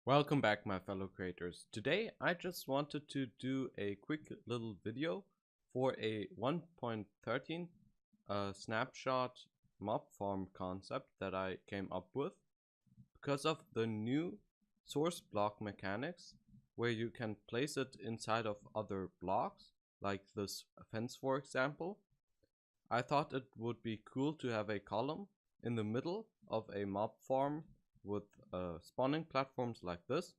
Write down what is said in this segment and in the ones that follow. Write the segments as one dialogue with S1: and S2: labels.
S1: Welcome back, my fellow creators. Today I just wanted to do a quick little video for a 1.13 snapshot mob farm concept that I came up with because of the new source block mechanics where you can place it inside of other blocks like this fence, for example. I thought it would be cool to have a column in the middle of a mob farm with spawning platforms like this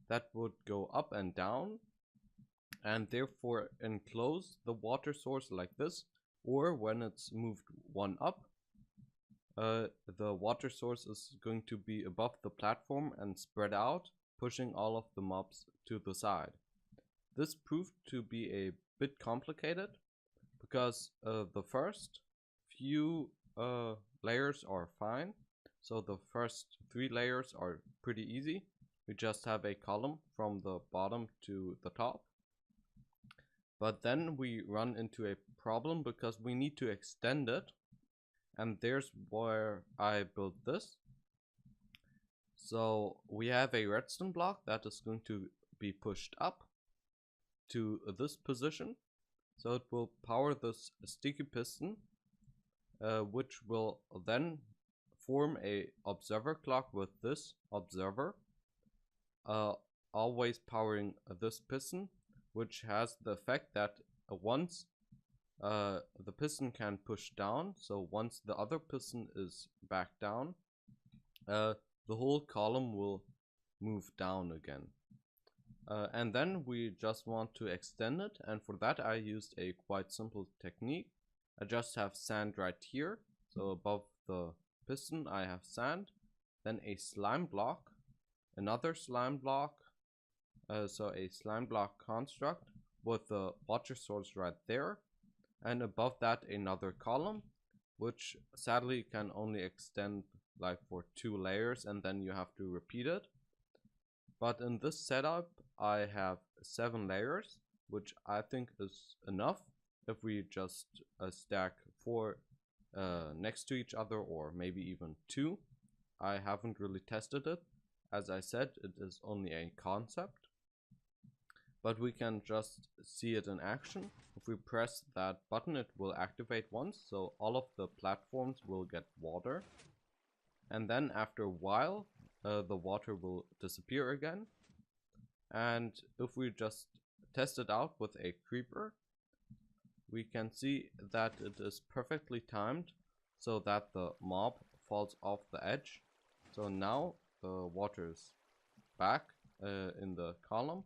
S1: that would go up and down and therefore enclose the water source like this, or when it's moved one up, the water source is going to be above the platform and spread out, pushing all of the mobs to the side. This proved to be a bit complicated because the first few layers are fine. So the first 3 layers are pretty easy. We just have a column from the bottom to the top. But then we run into a problem because we need to extend it. And there's where I built this. So we have a redstone block that is going to be pushed up to this position. So it will power this sticky piston, which will then form a observer clock with this observer, always powering this piston, which has the effect that once the piston can push down, so once the other piston is back down, the whole column will move down again. And then we just want to extend it, and for that I used a quite simple technique. I just have sand right here, so above the piston I have sand, then a slime block, another slime block, so a slime block construct with the water source right there, and above that another column, which sadly can only extend like for 2 layers and then you have to repeat it. But in this setup I have 7 layers, which I think is enough if we just stack 4 next to each other, or maybe even 2. I haven't really tested it. As I said, it is only a concept, but we can just see it in action. If we press that button, it will activate once, so all of the platforms will get water, and then after a while the water will disappear again. And if we just test it out with a creeper, we can see that it is perfectly timed so that the mob falls off the edge. So now the water is back in the column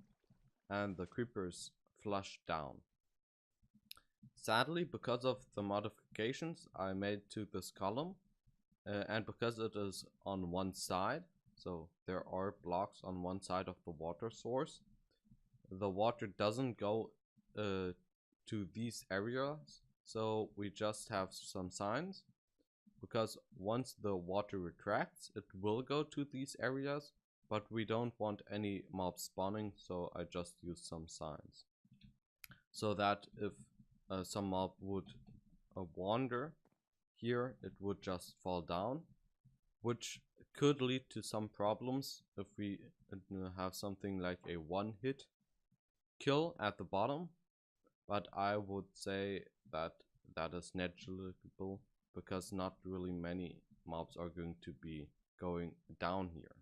S1: and the creepers flush down. Sadly, because of the modifications I made to this column, and because it is on one side, so there are blocks on one side of the water source, the water doesn't go to these areas, so we just have some signs, because once the water retracts it will go to these areas, but we don't want any mob spawning, so I just use some signs so that if some mob would wander here, it would just fall down, which could lead to some problems if we have something like a 1-hit kill at the bottom. But I would say that that is negligible because not really many mobs are going to be going down here.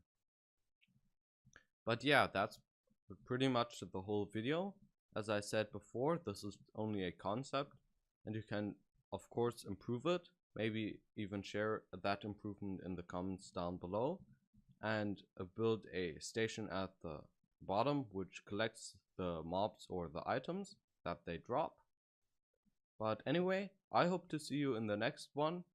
S1: But yeah, that's pretty much the whole video. As I said before, this is only a concept and you can of course improve it, maybe even share that improvement in the comments down below, and build a station at the bottom which collects the mobs or the items that they drop. But anyway, I hope to see you in the next one.